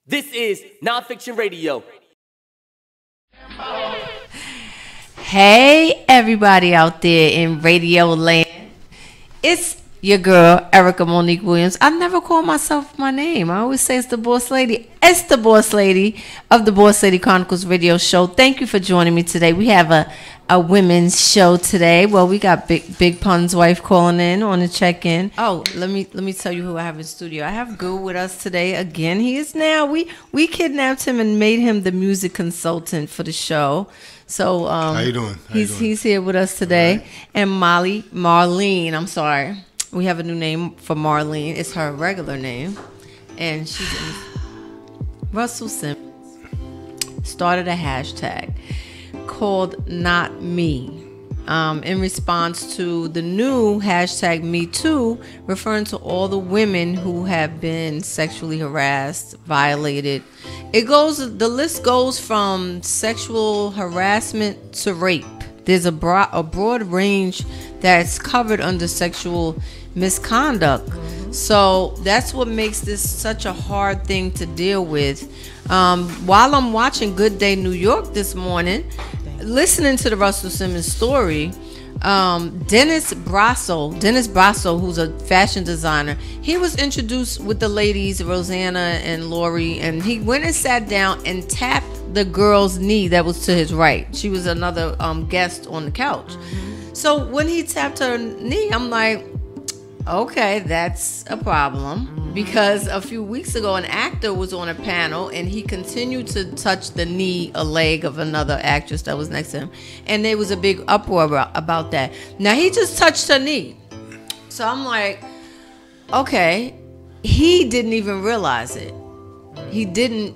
This is Nonfiction Radio. Hey, everybody out there in radio land. It's your girl, Erica Monique Williams. I never call myself my name. I always say it's the boss lady. It's the boss lady of the Boss Lady Chronicles radio show. Thank you for joining me today. We have a women's show today. Well, we got Big Pun's wife calling in on the check-in. Oh, let me tell you who I have in studio. I have Guro with us today again. He is now. We kidnapped him and made him the music consultant for the show. So how you doing? He's here with us today. Right. And Marlene, I'm sorry. We have a new name for Marlene. It's her regular name. And she's in Russell Simmons started a hashtag called Not Me in response to the new hashtag Me Too, referring to all the women who have been sexually harassed, violated. The list goes from sexual harassment to rape. There's a broad range that's covered under sexual misconduct. So that's what makes this such a hard thing to deal with. While I'm watching Good Day New York this morning, listening to the Russell Simmons story, Dennis Brasso, who's a fashion designer, he was introduced with the ladies, Rosanna and Lori, and he went and sat down and tapped the girl's knee that was to his right. She was another guest on the couch. So when he tapped her knee, I'm like, okay, that's a problem, because a few weeks ago an actor was on a panel and he continued to touch the knee, a leg of another actress that was next to him, and there was a big uproar about that. Now he just touched her knee, so I'm like, okay, he didn't even realize it. He didn't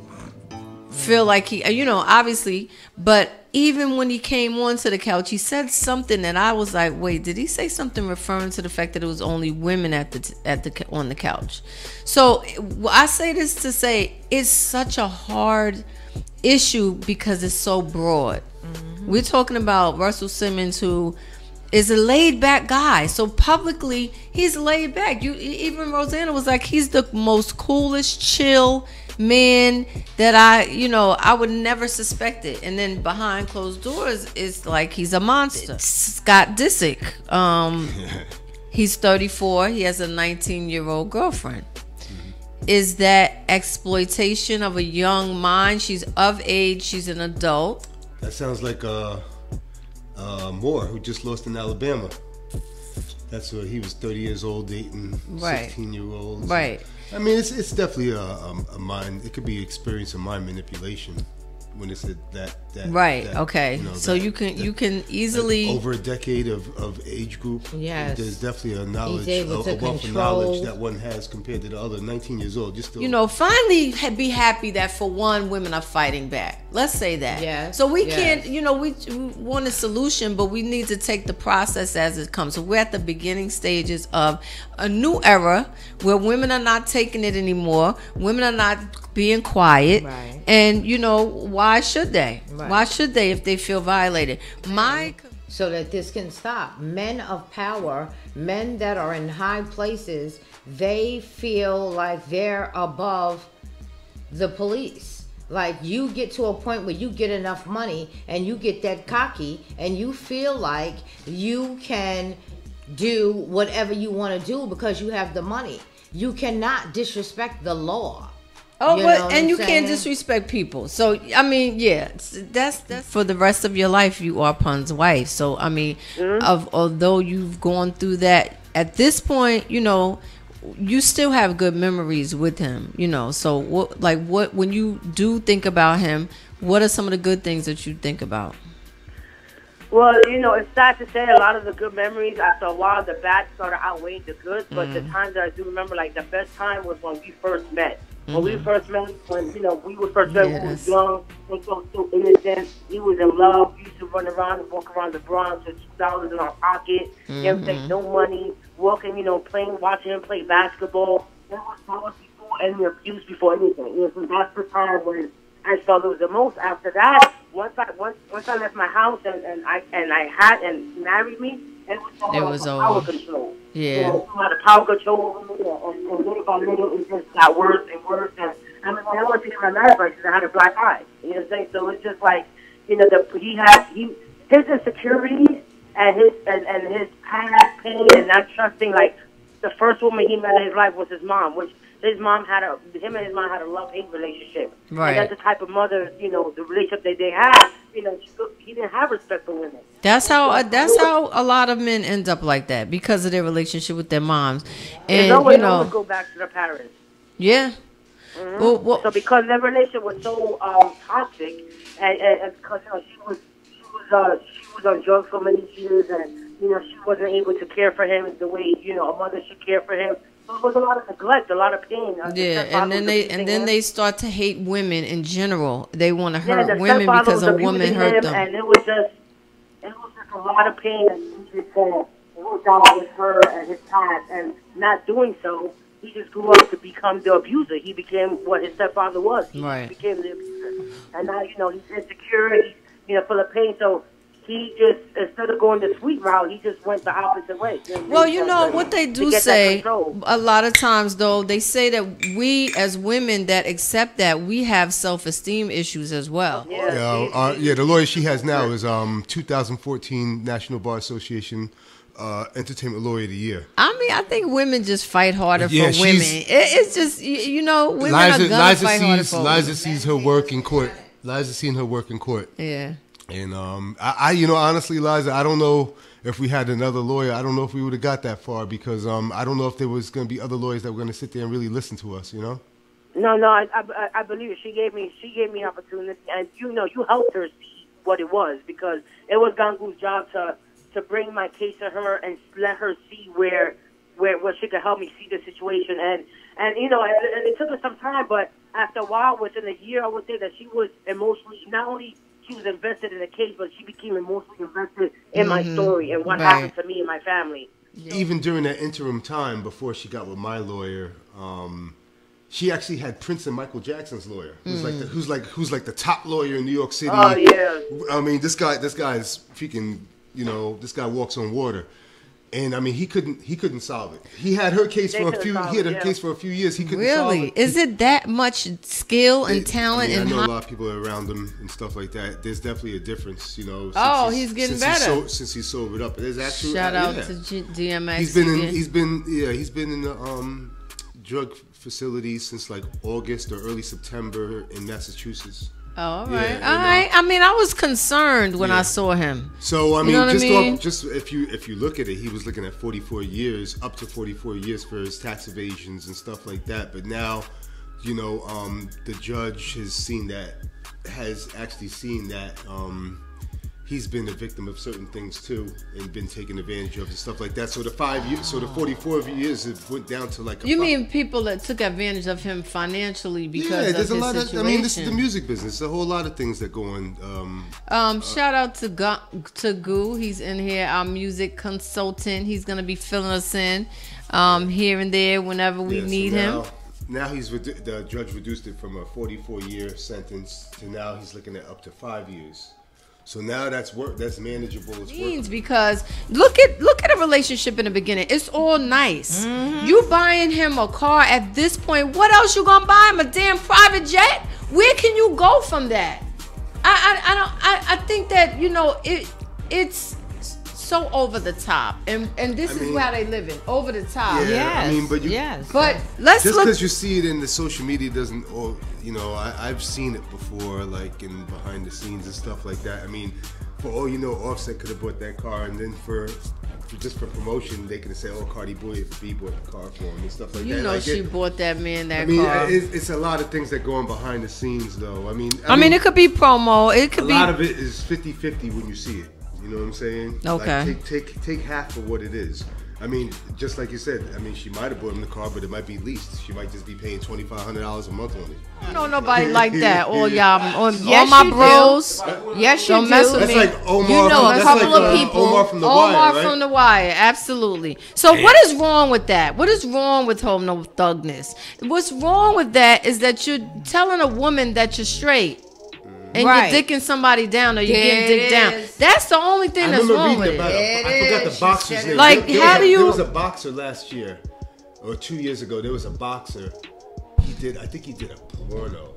feel like he, obviously, but even when he came onto the couch, he said something that I was like, wait, did he say something referring to the fact that it was only women on the couch? So I say this to say it's such a hard issue because it's so broad. We're talking about Russell Simmons, who is a laid back guy. So publicly, he's laid back. Even Rosanna was like, he's the most coolest, chill man that I would never suspect it. And then behind closed doors, it's like he's a monster. Scott Disick, he's 34. He has a 19-year-old girlfriend. Is that exploitation of a young mind? She's of age. She's an adult. That sounds like Moore, who just lost in Alabama. That's where he was 30 years old dating 16-year-olds. Right. I mean, it's definitely a mind. It could be experience of mind manipulation when it's that. Right. That, okay. So you can easily over a decade of age group. Yes. There's definitely a knowledge, a wealth of knowledge that one has compared to the other 19 years old. Just to, finally be happy that for one, women are fighting back. Let's say that. Yeah. So we can't. We want a solution, but we need to take the process as it comes. So we're at the beginning stages of a new era where women are not taking it anymore. Women are not being quiet. Right. And why should they? Right. Why should they if they feel violated? So that this can stop. Men of power, men that are in high places, they feel like they're above the police. Like, you get to a point where you get enough money and you get that cocky and you feel like you can do whatever you want to do because you have the money. You cannot disrespect the law. Oh, you can't disrespect people. So I mean, yeah, that's for the rest of your life. You are Pun's wife. So I mean, although you've gone through that, at this point, you still have good memories with him. So what when you do think about him, what are some of the good things that you think about? Well, it's sad to say a lot of the good memories after a while, the bad started outweighing the good. But the times that I do remember, like the best time was when we first met. When we first met, we were first met, we was young, we were so innocent, we was in love, we used to run around and walk around the Bronx with $2 in our pocket, everything, no money, walking, playing, watching him play basketball. That was before any abuse, before anything. So that's the time when I felt it was the most. After that, once I left my house and married me, it was over. Power control. Yeah. A lot of power control over me, and little by little, it just got worse and worse. And I mean, I want to get my married because I had a black eye. You know what I'm saying? So it's just like, you know, his insecurities and his past pain and not trusting. Like the first woman he met in his life was his mom, which him and his mom had a love-hate relationship. Right. And that's the type of mother, you know, the relationship that they had. You know, he didn't have respect for women. That's how a lot of men end up like that because of their relationship with their moms, and you know, go back to their parents. Yeah. Mm-hmm. Well, so because their relationship was so toxic, and because you know she was on drugs for many years, and you know she wasn't able to care for him the way you know a mother should care for him. So it was a lot of neglect, a lot of pain. Yeah, and then they start to hate women in general. They want to hurt women because a woman hurt them. And it was just a lot of pain that he just said. It was out with her and his past, and not doing so, he just grew up to become the abuser. He became what his stepfather was. He became the abuser. And now, you know, he's insecure and he's, you know, full of pain. So he just, instead of going the sweet route, he just went the opposite way. Well, you know, what they do say, a lot of times, though, they say that we, as women that accept that, we have self-esteem issues as well. Yeah, the lawyer she has now is 2014 National Bar Association Entertainment Lawyer of the Year. I mean, I think women just fight harder for women. It's just, you know, women are gonna fight harder for women. Liza sees her work in court. Liza's seen her work in court. Yeah. And I you know, honestly, Liza, I don't know if we had another lawyer. I don't know if we would have got that far because I don't know if there was going to be other lawyers that were going to sit there and really listen to us. You know. No, I believe it. She gave me opportunity, and you know, you helped her see what it was because it was Gangu's job to bring my case to her and let her see where she could help me see the situation, and you know, and it took her some time, but after a while, within a year, I would say that she was emotionally, not only she was invested in the case, but she became emotionally invested in my story and what happened to me and my family. Even during that interim time before she got with my lawyer, she actually had Prince and Michael Jackson's lawyer, who's like the top lawyer in New York City. Oh yeah. I mean, this guy is freaking. You know, this guy walks on water, and I mean, he couldn't solve it. He had her case for a few years. He couldn't solve it. Really? Is it that much skill and talent? I know a lot of people around him and stuff like that. There's definitely a difference, you know. He's getting better since he's sobered up. There's actually shout out to DMX. He's been in the drug facility since like August or early September in Massachusetts. Oh, all right. Yeah, all right. I mean, I was concerned when I saw him. So, I mean, you know just if you look at it, he was looking at 44 years, up to 44 years for his tax evasions and stuff like that. But now, you know, the judge has actually seen that he's been a victim of certain things too, and been taken advantage of and stuff like that. So the 44 years it went down to like. You mean people that took advantage of him financially because of there's his a lot situation? of. I mean, this is the music business. A whole lot of things that go on. Shout out to Goo. He's in here, our music consultant. He's gonna be filling us in here and there whenever we need him. Now the judge reduced it from a 44-year sentence to now he's looking at up to 5 years. So now that's manageable. Because look at a relationship in the beginning. It's all nice. Mm-hmm. You buying him a car at this point. What else you gonna buy him? A damn private jet? Where can you go from that? I think that, you know, it's so over the top, and this is how they live in over the top. Yeah, yes. I mean, but let's just look, because you see it in the social media doesn't, or you know, I've seen it before, like in behind the scenes and stuff like that. I mean, for all you know, Offset could have bought that car, and then for promotion, they could have said, "Oh, Cardi B bought the car for him" and stuff like that. You know, like she bought that man that car. It's a lot of things that go on behind the scenes, though. I mean, it could be promo. It could be a lot of it is 50-50 when you see it. You know what I'm saying? Okay. Like, take half of what it is. I mean, just like you said, I mean, she might have bought him the car, but it might be leased. She might just be paying $2,500 a month on it. No, nobody like that. All y'all, all my bros. Yes, you don't do. mess with that's me. Like Omar. You know a couple like, of people. Omar from the Wire, right? from the Wire, absolutely. So what is wrong with that? What is wrong with home no thugness? What's wrong with that is that you're telling a woman that you're straight. And you're dicking somebody down, or you're getting dicked down. That's the only thing that's wrong with it. I forgot the boxer's name. Like, there was a boxer last year, or 2 years ago. There was a boxer. He did. I think he did a porno.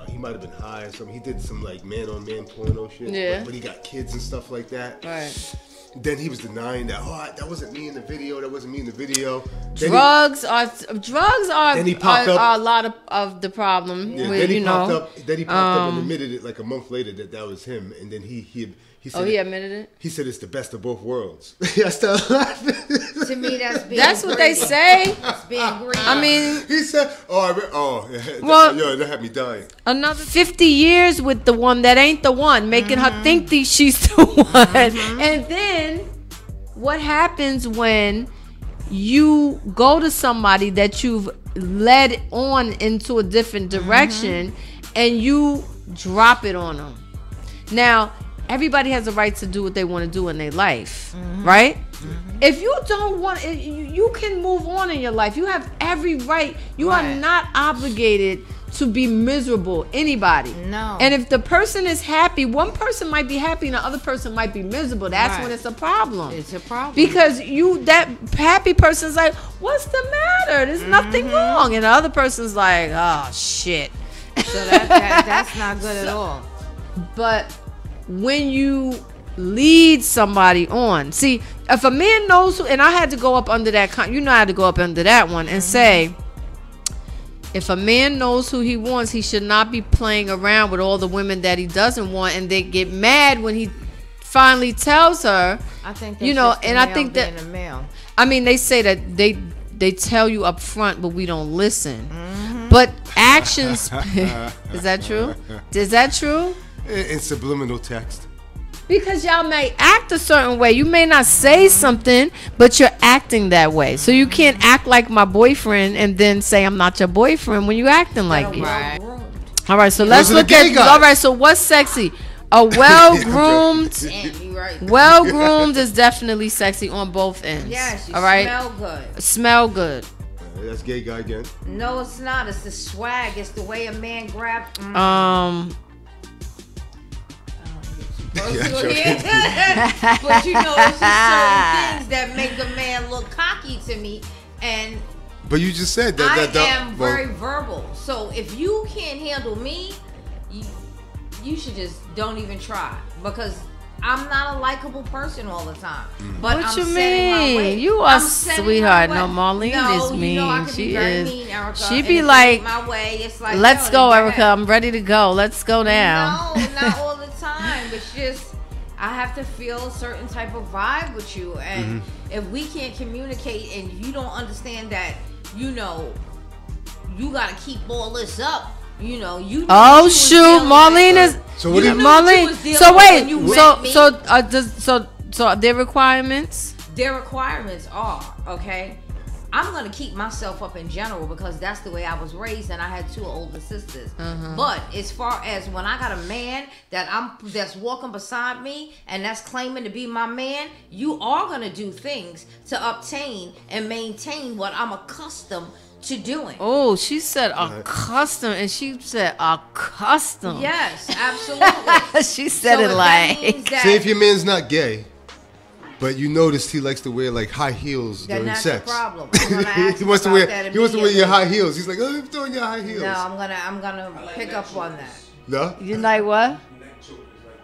He might have been high or something. He did some like man-on-man porno shit. Yeah. But he got kids and stuff like that. Right. Then he was denying that. Oh, that wasn't me in the video. That wasn't me in the video. Then Drugs are Then he popped up. are a lot of the problem. Yeah. With, Then he you popped know. up. Then he popped up and admitted it like a month later that was him. And then he said. Oh, he admitted it. He said it's the best of both worlds. I started laughing. To me, That's what they say. It's being greedy. I mean, He said, "Oh, Well- yo, that had me dying." another 50 years with the one that ain't the one, making her think that she's the one. And then what happens when you go to somebody that you've led on into a different direction and you drop it on them? Now, everybody has a right to do what they want to do in their life, right? If you don't want, you can move on in your life. You have every right. You are not obligated to be miserable. Anybody. No. And if the person is happy, one person might be happy and the other person might be miserable. That's when it's a problem. It's a problem. Because that happy person's like, what's the matter? There's nothing wrong. And the other person's like, oh, shit. So that's not good at all. But when you lead somebody on, see, if a man knows who, and I had to go up under that, I had to go up under that one and say, if a man knows who he wants, he should not be playing around with all the women that he doesn't want, and they get mad when he finally tells her. I think and I think that being a male. I mean, they say that they tell you up front, but we don't listen. But actions, is that true? Is that true? In subliminal text. Because y'all may act a certain way. You may not say something, but you're acting that way. So you can't act like my boyfriend and then say I'm not your boyfriend when you acting like it. Right. All right, so let's look at. All right, so what's sexy? A well-groomed, Right. well-groomed is definitely sexy on both ends. Yes, you all right. smell good. Smell good. That's gay guy again. No, it's not. It's the swag. It's the way a man grabs. Personal here. But you know, it's just certain things that make a man look cocky to me. And But you just said that. I am very verbal. So if you can't handle me, you should just don't even try. Because I'm not a likable person all the time. But What I'm you setting my mean? way. You I'm are setting sweetheart. my No, way. Marlene No, is mean. You know I can She be very is. mean, Erica. She and be if it like, ain't my way. It's like, let's yo, go, go Erica. ahead. I'm ready to go. Let's go now. No, not all the time. It's just I have to feel a certain type of vibe with you, and if we can't communicate, and you don't understand that, you know, you gotta keep all this up. You know, you. Oh shoot, Marlene is. So what do you? Marlene. So wait. So are there requirements? Their requirements are, okay, I'm gonna keep myself up in general because that's the way I was raised, and I had two older sisters. But as far as when I got a man that's walking beside me and that's claiming to be my man, you are gonna do things to obtain and maintain what I'm accustomed to doing. Oh, she said accustomed, and she said accustomed. Yes, absolutely. She said So it if that like. means that- Say if your man's not gay, but you noticed he likes to wear like high heels then during that's sex. the problem. I'm gonna ask he wants to about wear. that He wants to wear your immediately. high heels. He's like, oh, I'm throwing your high heels. No, I'm gonna pick up on that. No? You like what?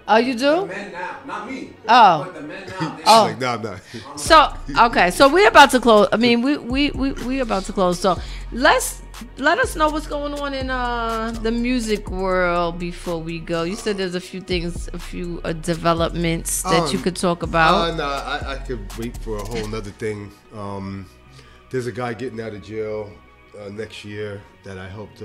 Oh, you do? Men now, not me. Oh. But the men now. She's Oh. like, nah, I'm not. So okay, so we're about to close. I mean, we about to close. So let us know what's going on in the music world before we go. You said there's a few things, a few developments that you could talk about. No, I could wait for a whole nother thing. There's a guy getting out of jail next year that I helped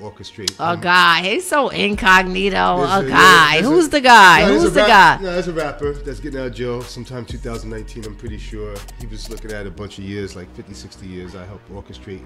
orchestrate. A guy, he's so incognito. There's A guy. there's Who's the guy? there's Who's a the rap- guy? No, there's a rapper that's getting out of jail sometime 2019, I'm pretty sure. He was looking at a bunch of years, like 50, 60 years. I helped orchestrate.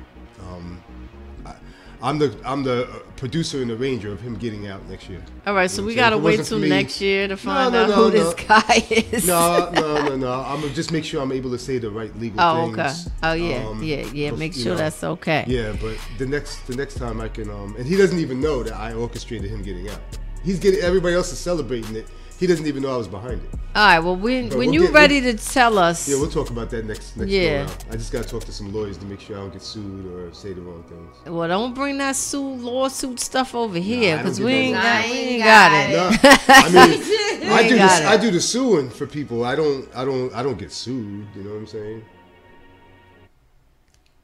I'm the producer and arranger of him getting out next year. All right, so You know we what I'm gotta saying? If it wait wasn't till for me- next year to find No, out no, who no. this guy is. No. I'm gonna just make sure I'm able to say the right legal Oh, okay. things. Oh, yeah. Yeah. but, Make you sure know, that's okay. Yeah, but the next time I can and he doesn't even know that I orchestrated him getting out. He's getting, everybody else is celebrating it, he doesn't even know I was behind it. All right. Well, when you're ready to tell us. Yeah, we'll talk about that next go Yeah. round. I just got to talk to some lawyers to make sure I don't get sued or say the wrong things. Well, don't bring that lawsuit stuff over here, I don't because get we ain't no- got it. No, I mean, got I do the suing for people. I don't get sued. You know what I'm saying?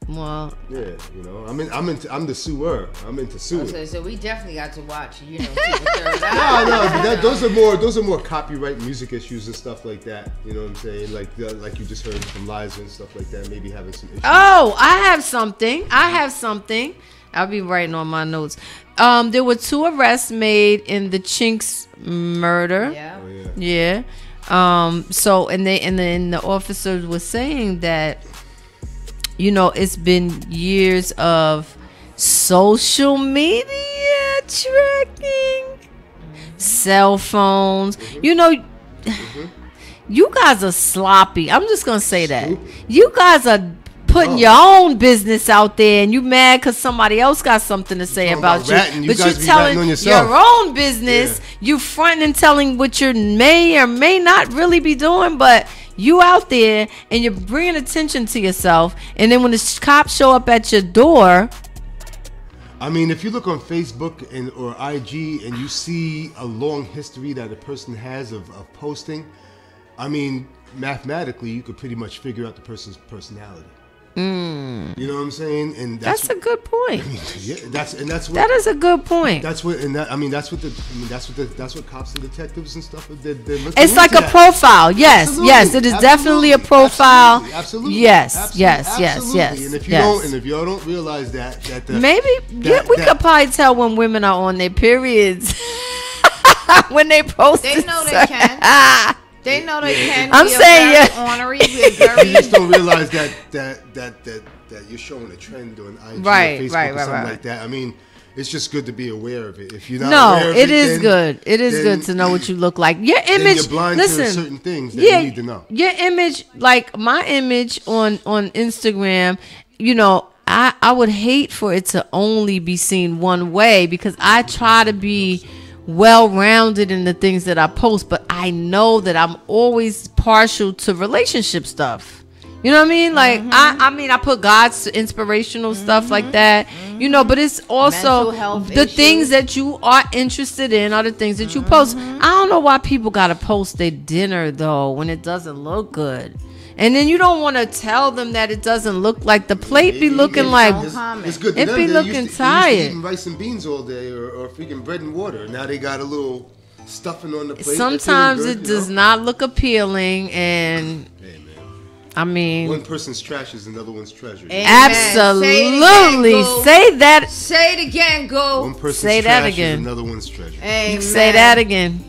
Well, Yeah, you know, I'm the suer. I'm into suing. So we definitely got to watch, you know, to the third No, but those are more copyright music issues and stuff like that. You know what I'm saying? Like you just heard from Liza and stuff like that. Maybe having some issues. oh, I have something. I'll be writing on my notes. There were 2 arrests made in the Chinks murder. Yeah. Oh, yeah. Yeah. So and the officers were saying that, you know, it's been years of social media tracking, cell phones. You know, you guys are sloppy. I'm just gonna say that. You guys are putting your own business out there, and you mad because somebody else got something to say about you. Ratting. You But guys you're be telling ratting on yourself. your own business. You fronting and telling what you may or may not really be doing, but you out there and you're bringing attention to yourself. And then when the cops show up at your door, I mean, if you look on Facebook or IG and you see a long history that a person has of posting, I mean, mathematically, you could pretty much figure out the person's personality. You know what I'm saying? And that's a good point. Yeah, that's what That is a good point. that's what cops and detectives and stuff they're looking It's like into a that. profile. Yes, Absolutely. yes, it is definitely a profile. Absolutely. Yes, Absolutely. yes, Absolutely. yes, And if you yes. don't realize that Maybe we could probably tell when women are on their periods when they post. They it. know they can. They know they can. I'm We are saying, very yeah. ornery. We're very. you just don't realize that you're showing a trend on IG Right, or Facebook right, or right, something right. like that. I mean, it's just good to be aware of it. If you're not No, aware of it is then- good. It is then- good to know what you look like. Your then image. you're blind Listen, to certain things that yeah, you need to know. your image, like my image on Instagram. You know, I would hate for it to only be seen one way, because I try to be well-rounded in the things that I post, but I know that I'm always partial to relationship stuff. You know what I mean? Like I put God's inspirational stuff like that. You know, but it's also Mental health the issues. things that you are interested in are the things that you post. I don't know why people gotta post their dinner though when it doesn't look good. And then you don't want to tell them that it doesn't look like the plate be looking like. It's good to It them. be They looking used to tired. eating rice and beans all day or freaking bread and water. Now they got a little stuffing on the plate. Sometimes That's it good, does not look appealing, and Hey, man. I mean, One person's trash is another one's treasure. Amen. absolutely. Say Say that. Say it again, go. One person's Say that trash again. is another one's treasure. Amen. Say that again.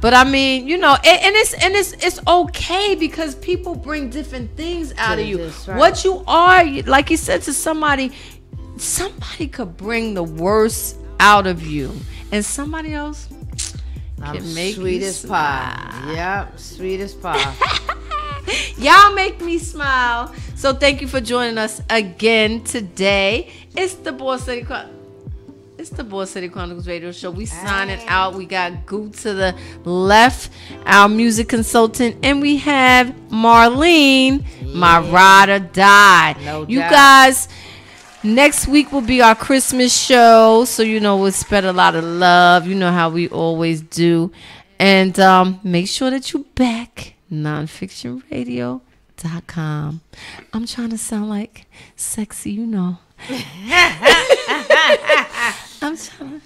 But I mean, you know, and it's okay, because people bring different things out of you. That's right. What you are, like you said to somebody could bring the worst out of you, and somebody else I'm can make sweet you as pie. Yep, sweet as pie. Y'all make me smile. So thank you for joining us again today. It's the Boss City Chronicles radio show. We signing out. We got Goo to the left, our music consultant, and we have Marlene, my ride or die. No you doubt. guys, next week will be our Christmas show, so you know we'll spread a lot of love. You know how we always do. And make sure that you back nonfictionradio.com. I'm trying to sound like sexy, you know. I'm trying to.